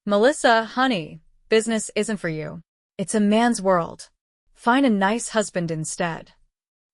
Melissa, honey, business isn't for you. It's a man's world. Find a nice husband instead.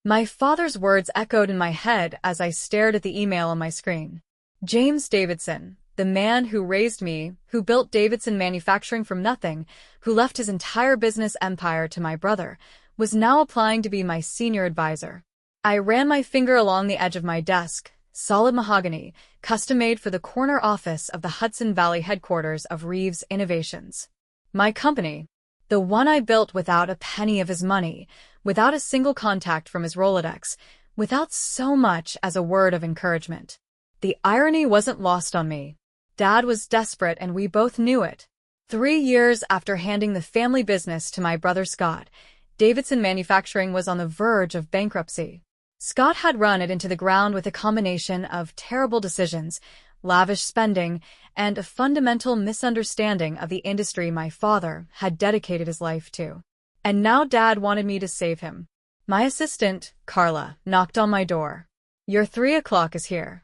My father's words echoed in my head as I stared at the email on my screen. James Davidson, the man who raised me, who built Davidson Manufacturing from nothing, who left his entire business empire to my brother, was now applying to be my senior advisor. I ran my finger along the edge of my desk, solid mahogany, custom-made for the corner office of the Hudson Valley headquarters of Reeves Innovations. My company, the one I built without a penny of his money, without a single contact from his Rolodex, without so much as a word of encouragement. The irony wasn't lost on me. Dad was desperate and we both knew it. 3 years after handing the family business to my brother Scott, Davidson Manufacturing was on the verge of bankruptcy. Scott had run it into the ground with a combination of terrible decisions, lavish spending, and a fundamental misunderstanding of the industry my father had dedicated his life to. And now Dad wanted me to save him. My assistant, Carla, knocked on my door. "Your 3 o'clock is here."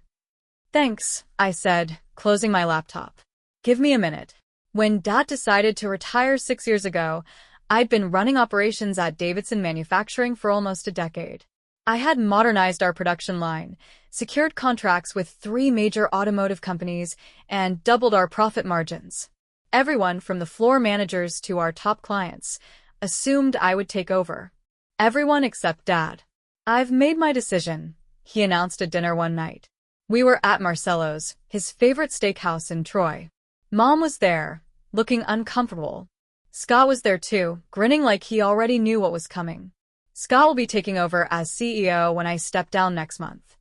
"Thanks," I said, closing my laptop. "Give me a minute." When Dad decided to retire 6 years ago, I'd been running operations at Davidson Manufacturing for almost a decade. I had modernized our production line, secured contracts with 3 major automotive companies, and doubled our profit margins. Everyone from the floor managers to our top clients assumed I would take over. Everyone except Dad. "I've made my decision," he announced at dinner one night. We were at Marcello's, his favorite steakhouse in Troy. Mom was there, looking uncomfortable. Scott was there too, grinning like he already knew what was coming. "Scott will be taking over as CEO when I step down next month."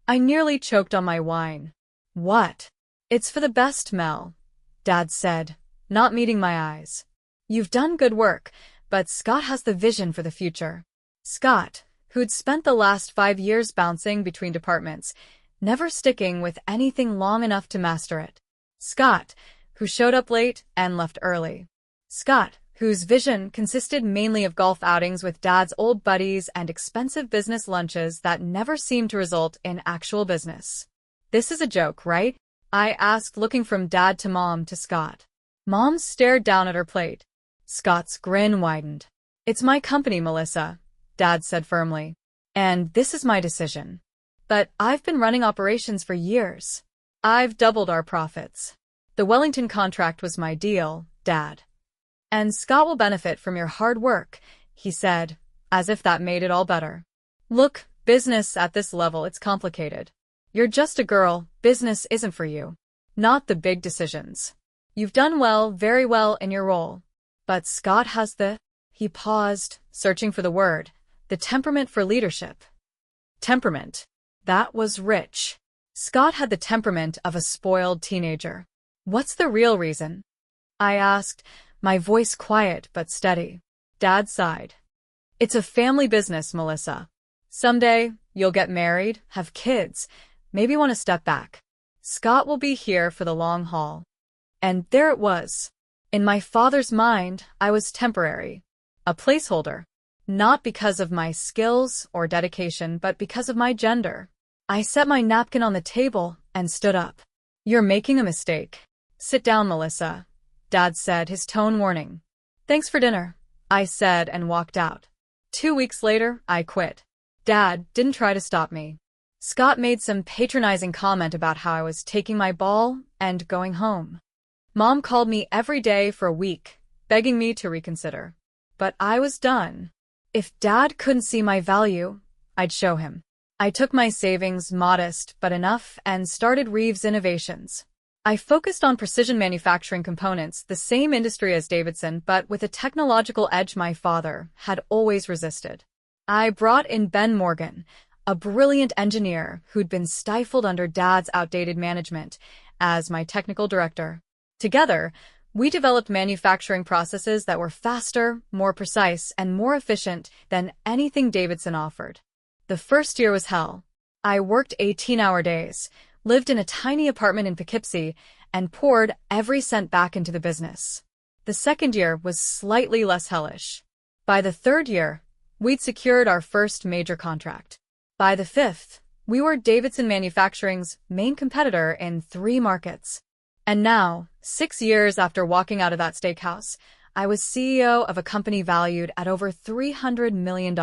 I nearly choked on my wine. "What?" "It's for the best, Mel," Dad said, not meeting my eyes. "You've done good work, but Scott has the vision for the future." Scott, who'd spent the last 5 years bouncing between departments, never sticking with anything long enough to master it. Scott, who showed up late and left early. Scott, whose vision consisted mainly of golf outings with Dad's old buddies and expensive business lunches that never seemed to result in actual business. "This is a joke, right?" I asked, looking from Dad to Mom to Scott. Mom stared down at her plate. Scott's grin widened. "It's my company, Melissa," Dad said firmly. "And this is my decision. But I've been running operations for years. I've doubled our profits. The Wellington contract was my deal, Dad. And Scott will benefit from your hard work," he said, as if that made it all better. "Look, business at this level, it's complicated. You're just a girl, business isn't for you. Not the big decisions. You've done well, very well in your role. But Scott has the—" He paused, searching for the word, "the temperament for leadership." Temperament. That was rich. Scott had the temperament of a spoiled teenager. "What's the real reason?" I asked, my voice quiet but steady. Dad sighed. "It's a family business, Melissa. Someday, you'll get married, have kids, maybe want to step back. Scott will be here for the long haul." And there it was. In my father's mind, I was temporary. A placeholder. Not because of my skills or dedication, but because of my gender. I set my napkin on the table and stood up. "You're making a mistake. Sit down, Melissa," Dad said, his tone warning. "Thanks for dinner," I said and walked out. 2 weeks later, I quit. Dad didn't try to stop me. Scott made some patronizing comment about how I was taking my ball and going home. Mom called me every day for a week, begging me to reconsider. But I was done. If Dad couldn't see my value, I'd show him. I took my savings, modest but enough, and started Reeves Innovations. I focused on precision manufacturing components, the same industry as Davidson, but with a technological edge my father had always resisted. I brought in Ben Morgan, a brilliant engineer who'd been stifled under Dad's outdated management, as my technical director. Together, we developed manufacturing processes that were faster, more precise, and more efficient than anything Davidson offered. The first year was hell. I worked 18-hour days, lived in a tiny apartment in Poughkeepsie, and poured every cent back into the business. The second year was slightly less hellish. By the third year, we'd secured our first major contract. By the fifth, we were Davidson Manufacturing's main competitor in 3 markets. And now, 6 years after walking out of that steakhouse, I was CEO of a company valued at over $300 million.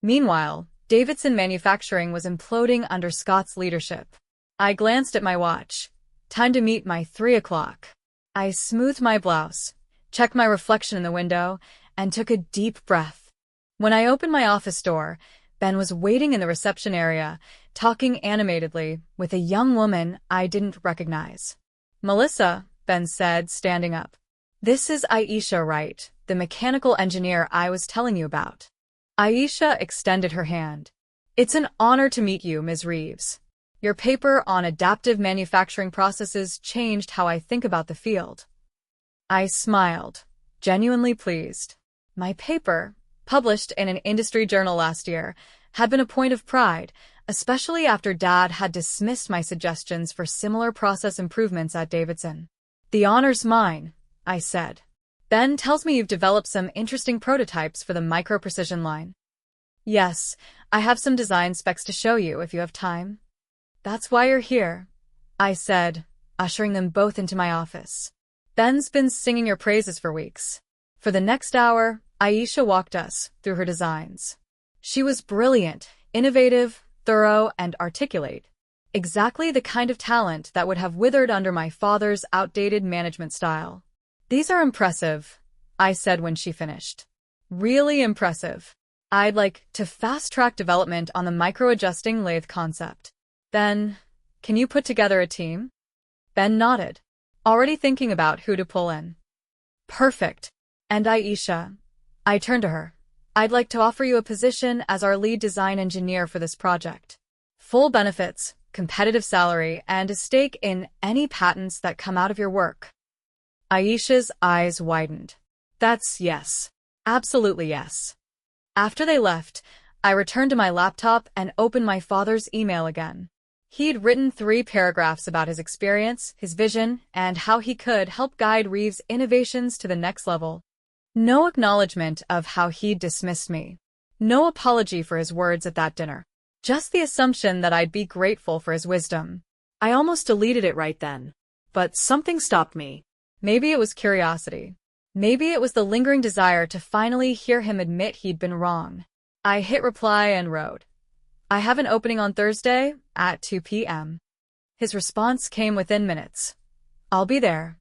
Meanwhile, Davidson Manufacturing was imploding under Scott's leadership. I glanced at my watch. Time to meet my 3 o'clock. I smoothed my blouse, checked my reflection in the window, and took a deep breath. When I opened my office door, Ben was waiting in the reception area, talking animatedly with a young woman I didn't recognize. "Melissa," Ben said, standing up. "This is Aisha, right? The mechanical engineer I was telling you about." Aisha extended her hand. "It's an honor to meet you, Ms. Reeves. Your paper on adaptive manufacturing processes changed how I think about the field." I smiled, genuinely pleased. My paper, published in an industry journal last year, had been a point of pride, especially after Dad had dismissed my suggestions for similar process improvements at Davidson. "The honor's mine," I said. "Ben tells me you've developed some interesting prototypes for the micro-precision line." "Yes, I have some design specs to show you if you have time." "That's why you're here," I said, ushering them both into my office. "Ben's been singing your praises for weeks." For the next hour, Aisha walked us through her designs. She was brilliant, innovative, thorough, and articulate. Exactly the kind of talent that would have withered under my father's outdated management style. "These are impressive," I said when she finished. "Really impressive. I'd like to fast-track development on the micro-adjusting lathe concept." "Then, can you put together a team?" Ben nodded, already thinking about who to pull in. "Perfect. And Aisha," I turned to her, "I'd like to offer you a position as our lead design engineer for this project. Full benefits, competitive salary, and a stake in any patents that come out of your work." Aisha's eyes widened. "That's yes. Absolutely yes." After they left, I returned to my laptop and opened my father's email again. He'd written 3 paragraphs about his experience, his vision, and how he could help guide Reeves' innovations to the next level. No acknowledgement of how he'd dismissed me. No apology for his words at that dinner. Just the assumption that I'd be grateful for his wisdom. I almost deleted it right then. But something stopped me. Maybe it was curiosity. Maybe it was the lingering desire to finally hear him admit he'd been wrong. I hit reply and wrote, "I have an opening on Thursday at 2 p.m. His response came within minutes. "I'll be there."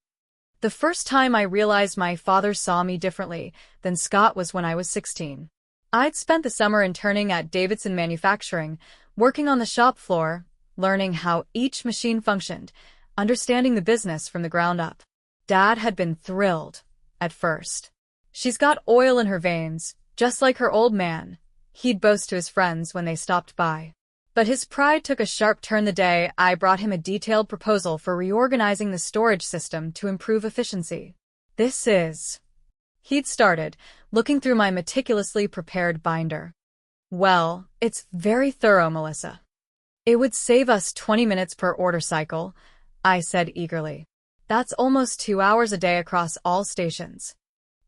The first time I realized my father saw me differently than Scott was when I was 16. I'd spent the summer interning at Davidson Manufacturing, working on the shop floor, learning how each machine functioned, understanding the business from the ground up. Dad had been thrilled, at first. "She's got oil in her veins, just like her old man," he'd boast to his friends when they stopped by. But his pride took a sharp turn the day I brought him a detailed proposal for reorganizing the storage system to improve efficiency. He'd started, looking through my meticulously prepared binder. "Well, it's very thorough, Melissa. It would save us 20 minutes per order cycle," I said eagerly. "That's almost 2 hours a day across all stations."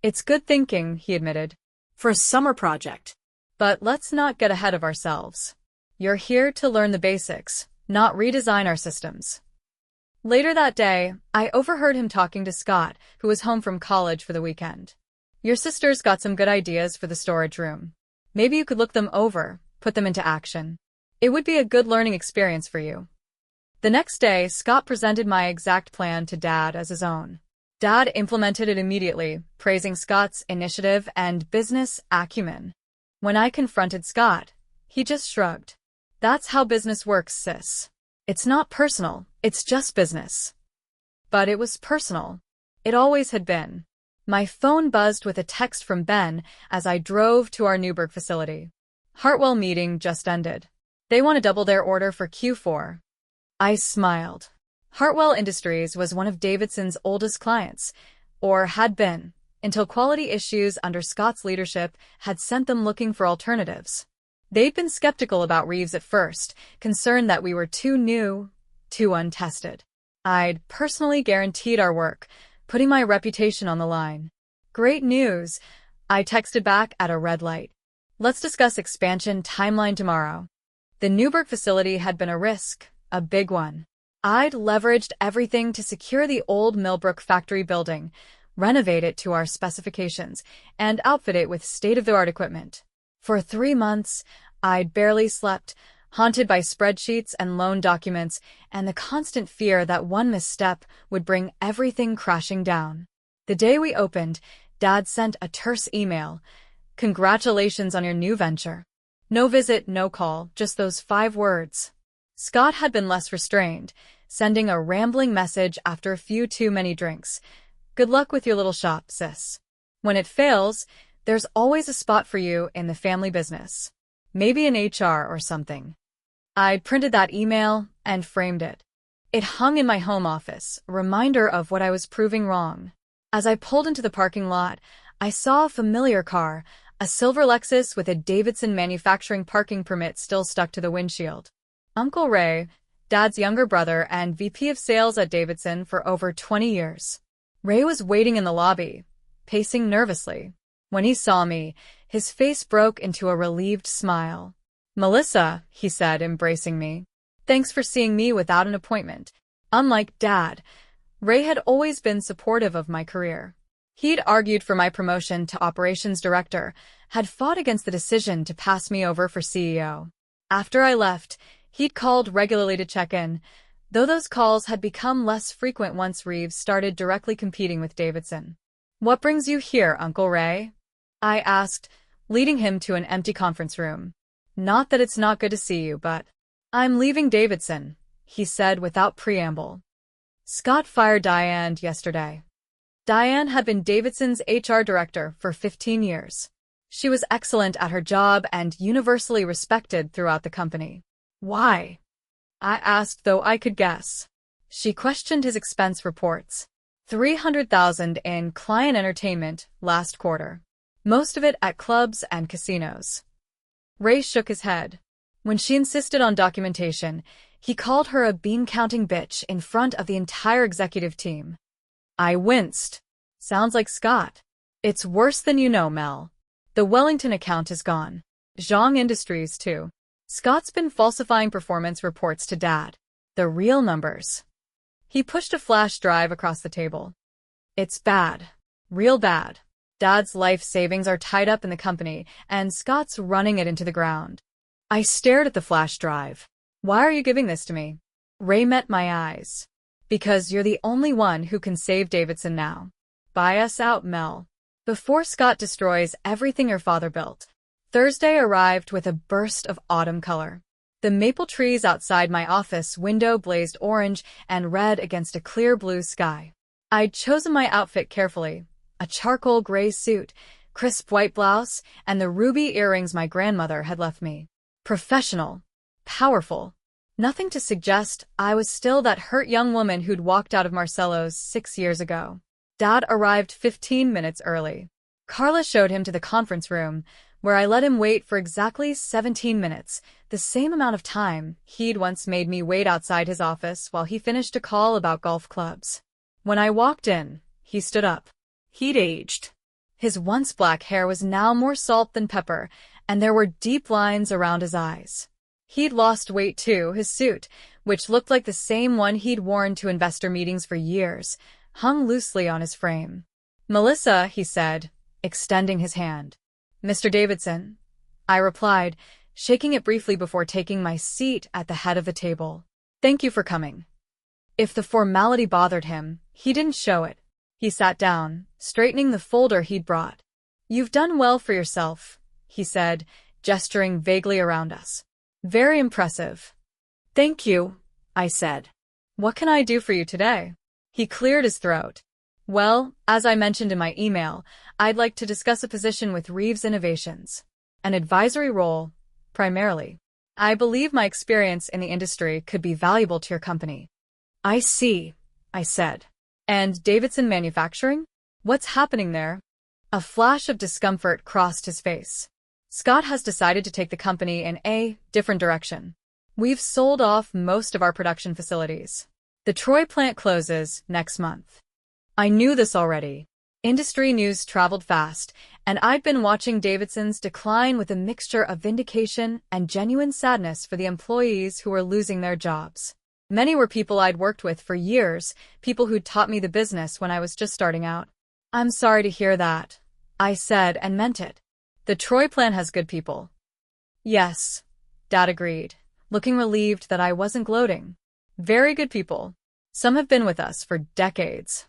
"It's good thinking," he admitted, "for a summer project. But let's not get ahead of ourselves. You're here to learn the basics, not redesign our systems." Later that day, I overheard him talking to Scott, who was home from college for the weekend. "Your sister's got some good ideas for the storage room. Maybe you could look them over, put them into action. It would be a good learning experience for you." The next day, Scott presented my exact plan to Dad as his own. Dad implemented it immediately, praising Scott's initiative and business acumen. When I confronted Scott, he just shrugged. "That's how business works, sis. It's not personal, it's just business." But it was personal. It always had been. My phone buzzed with a text from Ben as I drove to our Newburgh facility. "Hartwell meeting just ended. They want to double their order for Q4. I smiled. Hartwell Industries was one of Davidson's oldest clients, or had been, until quality issues under Scott's leadership had sent them looking for alternatives. They'd been skeptical about Reeves at first, concerned that we were too new, too untested. I'd personally guaranteed our work, putting my reputation on the line. "Great news," I texted back at a red light. "Let's discuss expansion timeline tomorrow." The Newburgh facility had been a risk, a big one. I'd leveraged everything to secure the old Millbrook factory building, renovate it to our specifications, and outfit it with state-of-the-art equipment. For 3 months, I'd barely slept, haunted by spreadsheets and loan documents and the constant fear that one misstep would bring everything crashing down. The day we opened, Dad sent a terse email. "Congratulations on your new venture." No visit, no call, just those 5 words. Scott had been less restrained, sending a rambling message after a few too many drinks. "Good luck with your little shop, sis. When it fails, there's always a spot for you in the family business. Maybe in HR or something." I printed that email and framed it. It hung in my home office, a reminder of what I was proving wrong. As I pulled into the parking lot, I saw a familiar car, a silver Lexus with a Davidson manufacturing parking permit still stuck to the windshield. Uncle Ray, Dad's younger brother and VP of sales at Davidson for over 20 years. Ray was waiting in the lobby, pacing nervously. When he saw me, his face broke into a relieved smile. "Melissa," he said, embracing me. "Thanks for seeing me without an appointment." Unlike Dad, Ray had always been supportive of my career. He'd argued for my promotion to operations director, had fought against the decision to pass me over for CEO. After I left, he'd called regularly to check in, though those calls had become less frequent once Reeves started directly competing with Davidson. "What brings you here, Uncle Ray?" I asked, leading him to an empty conference room. "Not that it's not good to see you, but I'm leaving Davidson," he said without preamble. "Scott fired Diane yesterday." Diane had been Davidson's HR director for 15 years. She was excellent at her job and universally respected throughout the company. "Why?" I asked, though I could guess. She questioned his expense reports. $300,000 in client entertainment last quarter. Most of it at clubs and casinos. Ray shook his head. When she insisted on documentation, he called her a bean-counting bitch in front of the entire executive team. I winced. "Sounds like Scott." "It's worse than you know, Mel. The Wellington account is gone. Zhang Industries, too. Scott's been falsifying performance reports to Dad. The real numbers." He pushed a flash drive across the table. "It's bad. Real bad. Dad's life savings are tied up in the company, and Scott's running it into the ground." I stared at the flash drive. "Why are you giving this to me?" Ray met my eyes. "Because you're the only one who can save Davidson now. Buy us out, Mel, before Scott destroys everything your father built." Thursday arrived with a burst of autumn color. The maple trees outside my office window blazed orange and red against a clear blue sky. I'd chosen my outfit carefully. A charcoal gray suit, crisp white blouse, and the ruby earrings my grandmother had left me. Professional. Powerful. Nothing to suggest I was still that hurt young woman who'd walked out of Marcello's 6 years ago. Dad arrived 15 minutes early. Carla showed him to the conference room, where I let him wait for exactly 17 minutes, the same amount of time he'd once made me wait outside his office while he finished a call about golf clubs. When I walked in, he stood up. He'd aged. His once black hair was now more salt than pepper, and there were deep lines around his eyes. He'd lost weight too. His suit, which looked like the same one he'd worn to investor meetings for years, hung loosely on his frame. "Melissa," he said, extending his hand. "Mr. Davidson," I replied, shaking it briefly before taking my seat at the head of the table. "Thank you for coming." If the formality bothered him, he didn't show it. He sat down, straightening the folder he'd brought. "You've done well for yourself," he said, gesturing vaguely around us. "Very impressive." "Thank you," I said. "What can I do for you today?" He cleared his throat. "Well, as I mentioned in my email, I'd like to discuss a position with Reeves Innovations. An advisory role, primarily. I believe my experience in the industry could be valuable to your company." "I see," I said. "And Davidson Manufacturing? What's happening there?" A flash of discomfort crossed his face. "Scott has decided to take the company in a different direction. We've sold off most of our production facilities. The Troy plant closes next month." I knew this already. Industry news traveled fast, and I'd been watching Davidson's decline with a mixture of vindication and genuine sadness for the employees who were losing their jobs. Many were people I'd worked with for years, people who'd taught me the business when I was just starting out. I'm sorry to hear that, I said and meant it. The Troy plan has good people. Yes, Dad agreed, looking relieved that I wasn't gloating. Very good people. Some have been with us for decades.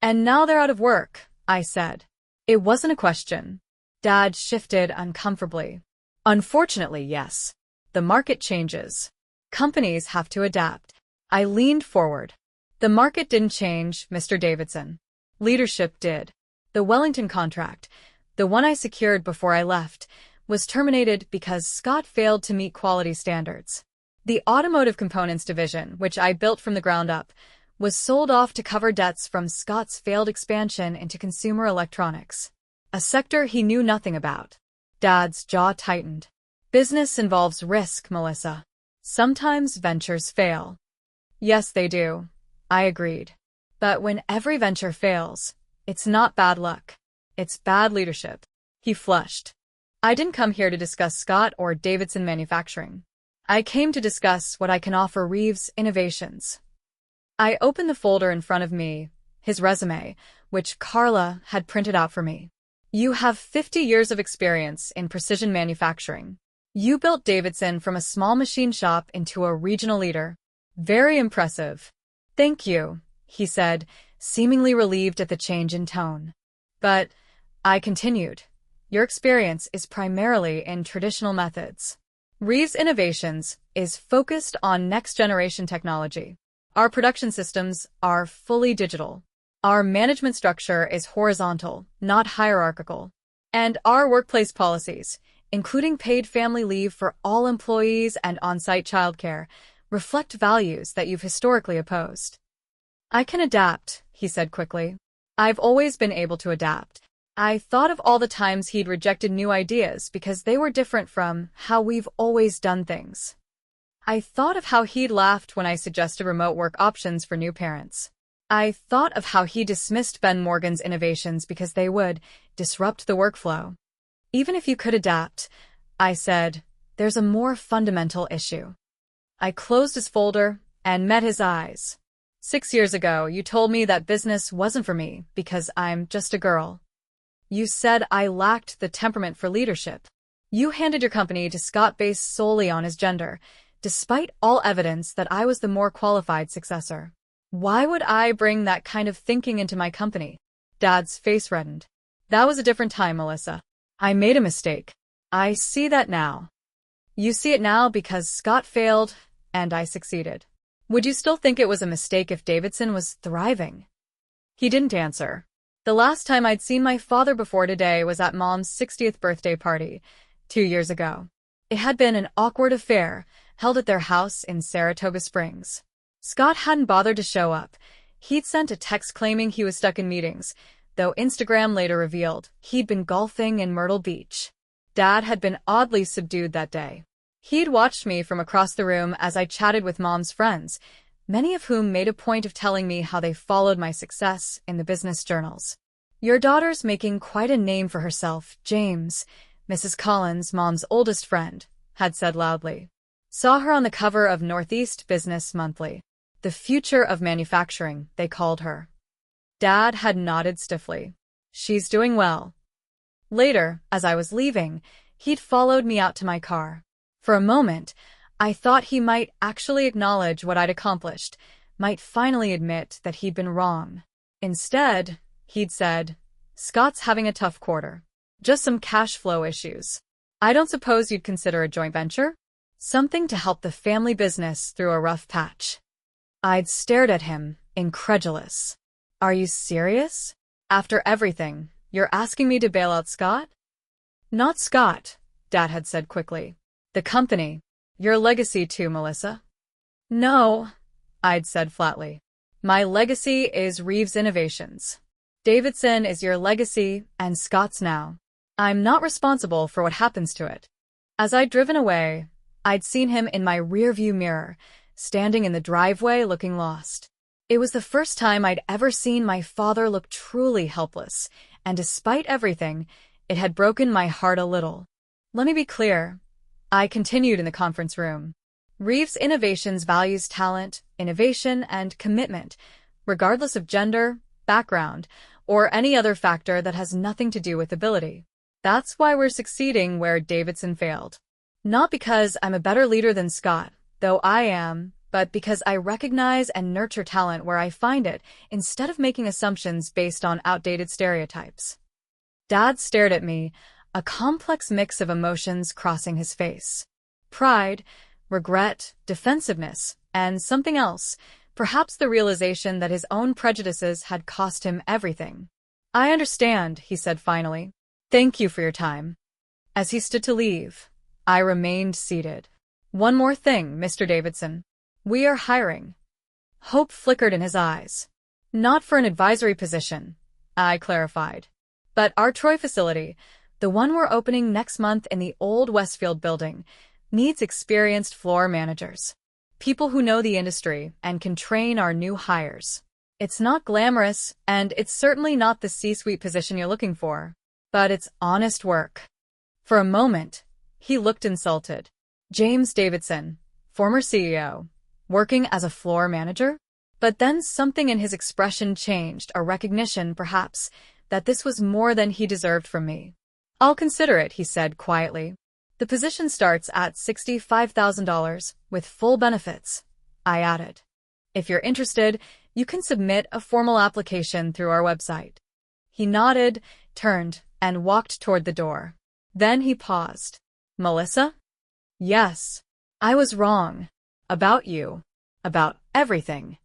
And now they're out of work, I said. It wasn't a question. Dad shifted uncomfortably. Unfortunately, yes. The market changes. Companies have to adapt. I leaned forward. The market didn't change, Mr. Davidson. Leadership did. The Wellington contract, the one I secured before I left, was terminated because Scott failed to meet quality standards. The automotive components division, which I built from the ground up, was sold off to cover debts from Scott's failed expansion into consumer electronics, a sector he knew nothing about. Dad's jaw tightened. Business involves risk, Melissa. Sometimes ventures fail. Yes, they do, I agreed. But when every venture fails, it's not bad luck. It's bad leadership. He flushed. I didn't come here to discuss Scott or Davidson Manufacturing. I came to discuss what I can offer Reeves Innovations. I opened the folder in front of me, his resume, which Carla had printed out for me. You have 50 years of experience in precision manufacturing. You built Davidson from a small machine shop into a regional leader. Very impressive. Thank you, he said, seemingly relieved at the change in tone. But, I continued, your experience is primarily in traditional methods. Reeves Innovations is focused on next-generation technology. Our production systems are fully digital. Our management structure is horizontal, not hierarchical. And our workplace policies, including paid family leave for all employees and on-site childcare, reflect values that you've historically opposed. I can adapt, he said quickly. I've always been able to adapt. I thought of all the times he'd rejected new ideas because they were different from how we've always done things. I thought of how he'd laughed when I suggested remote work options for new parents. I thought of how he dismissed Ben Morgan's innovations because they would disrupt the workflow. Even if you could adapt, I said, there's a more fundamental issue. I closed his folder and met his eyes. 6 years ago, you told me that business wasn't for me because I'm just a girl. You said I lacked the temperament for leadership. You handed your company to Scott based solely on his gender, despite all evidence that I was the more qualified successor. Why would I bring that kind of thinking into my company? Dad's face reddened. That was a different time, Melissa. I made a mistake. I see that now. You see it now because Scott failed and I succeeded. Would you still think it was a mistake if Davidson was thriving? He didn't answer. The last time I'd seen my father before today was at Mom's 60th birthday party, 2 years ago. It had been an awkward affair, held at their house in Saratoga Springs. Scott hadn't bothered to show up. He'd sent a text claiming he was stuck in meetings, though Instagram later revealed he'd been golfing in Myrtle Beach. Dad had been oddly subdued that day. He'd watched me from across the room as I chatted with Mom's friends, many of whom made a point of telling me how they followed my success in the business journals. Your daughter's making quite a name for herself, James, Mrs. Collins, Mom's oldest friend, had said loudly. Saw her on the cover of Northeast Business Monthly. The future of manufacturing, they called her. Dad had nodded stiffly. She's doing well. Later, as I was leaving, he'd followed me out to my car. For a moment, I thought he might actually acknowledge what I'd accomplished, might finally admit that he'd been wrong. Instead, he'd said, Scott's having a tough quarter. Just some cash flow issues. I don't suppose you'd consider a joint venture? Something to help the family business through a rough patch. I'd stared at him, incredulous. Are you serious? After everything, you're asking me to bail out Scott? Not Scott, Dad had said quickly. The company. Your legacy too, Melissa. No, I'd said flatly. My legacy is Reeves Innovations. Davidson is your legacy and Scott's now. I'm not responsible for what happens to it. As I'd driven away, I'd seen him in my rearview mirror, standing in the driveway looking lost. It was the first time I'd ever seen my father look truly helpless, and despite everything, it had broken my heart a little. Let me be clear. I continued in the conference room. Reeves Innovations values talent, innovation, and commitment, regardless of gender, background, or any other factor that has nothing to do with ability. That's why we're succeeding where Davidson failed. Not because I'm a better leader than Scott, though I am, but because I recognize and nurture talent where I find it, instead of making assumptions based on outdated stereotypes. Dad stared at me, a complex mix of emotions crossing his face. Pride, regret, defensiveness, and something else, perhaps the realization that his own prejudices had cost him everything. "I understand," he said finally. "Thank you for your time." As he stood to leave, I remained seated. "One more thing, Mr. Davidson. We are hiring." Hope flickered in his eyes. "Not for an advisory position," I clarified. "But our Troy facility, the one we're opening next month in the old Westfield building, needs experienced floor managers. People who know the industry and can train our new hires. It's not glamorous, and it's certainly not the C-suite position you're looking for, but it's honest work." For a moment, he looked insulted. James Davidson, former CEO, working as a floor manager? But then something in his expression changed, a recognition, perhaps, that this was more than he deserved from me. "I'll consider it," he said quietly. "The position starts at $65,000 with full benefits," I added. "If you're interested, you can submit a formal application through our website." He nodded, turned, and walked toward the door. Then he paused. "Melissa?" "Yes. I was wrong. About you. About everything."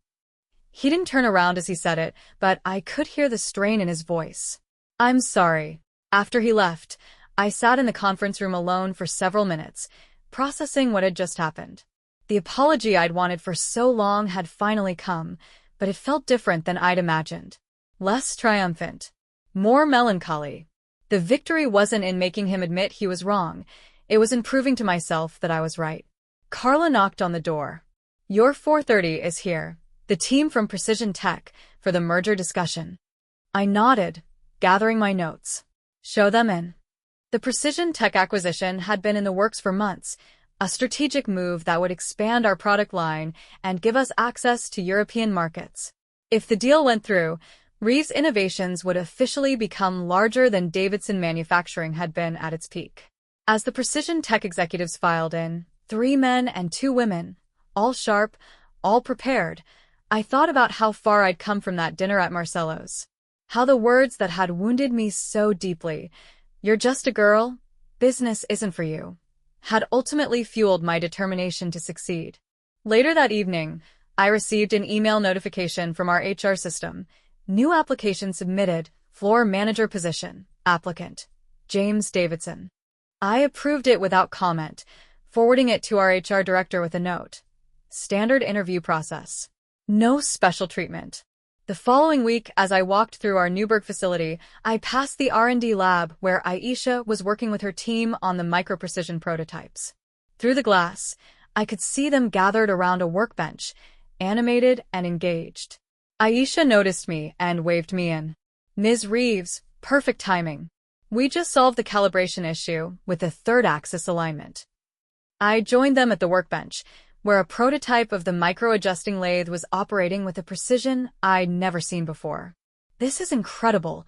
He didn't turn around as he said it, but I could hear the strain in his voice. "I'm sorry." After he left, I sat in the conference room alone for several minutes, processing what had just happened. The apology I'd wanted for so long had finally come, but it felt different than I'd imagined. Less triumphant. More melancholy. The victory wasn't in making him admit he was wrong. It was in proving to myself that I was right. Carla knocked on the door. "Your 4:30 is here, the team from Precision Tech, for the merger discussion." I nodded, gathering my notes. "Show them in." The Precision Tech acquisition had been in the works for months, a strategic move that would expand our product line and give us access to European markets. If the deal went through, Reeves Innovations would officially become larger than Davidson Manufacturing had been at its peak. As the Precision Tech executives filed in, 3 men and 2 women, all sharp, all prepared, I thought about how far I'd come from that dinner at Marcello's. How the words that had wounded me so deeply, "You're just a girl, business isn't for you," had ultimately fueled my determination to succeed. Later that evening, I received an email notification from our HR system. "New application submitted, floor manager position, applicant, James Davidson." I approved it without comment, forwarding it to our HR director with a note. Standard interview process. No special treatment. The following week, as I walked through our Newburgh facility, I passed the R&D lab where Aisha was working with her team on the micro-precision prototypes. Through the glass, I could see them gathered around a workbench, animated and engaged. Aisha noticed me and waved me in. "Ms. Reeves, perfect timing. We just solved the calibration issue with the third axis alignment." I joined them at the workbench, where a prototype of the micro-adjusting lathe was operating with a precision I'd never seen before. "This is incredible,"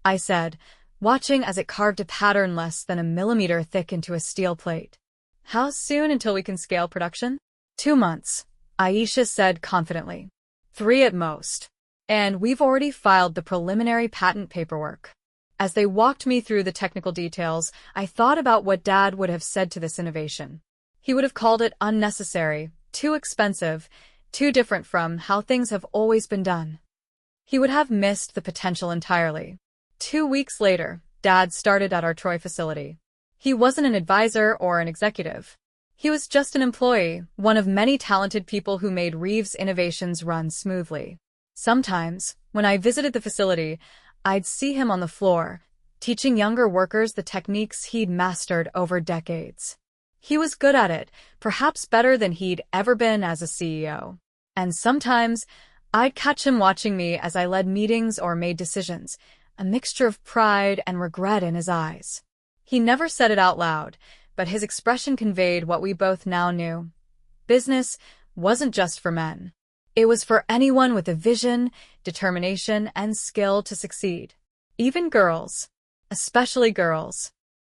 I said, watching as it carved a pattern less than a millimeter thick into a steel plate. "How soon until we can scale production?" 2 months, Aisha said confidently. 3 at most. And we've already filed the preliminary patent paperwork. As they walked me through the technical details, I thought about what Dad would have said to this innovation. He would have called it unnecessary, too expensive, too different from how things have always been done. He would have missed the potential entirely. 2 weeks later, Dad started at our Troy facility. He wasn't an advisor or an executive. He was just an employee, one of many talented people who made Reeves Innovations run smoothly. Sometimes, when I visited the facility, I'd see him on the floor, teaching younger workers the techniques he'd mastered over decades. He was good at it, perhaps better than he'd ever been as a CEO. And sometimes, I'd catch him watching me as I led meetings or made decisions, a mixture of pride and regret in his eyes. He never said it out loud, but his expression conveyed what we both now knew. Business wasn't just for men. It was for anyone with a vision, determination, and skill to succeed. Even girls. Especially girls.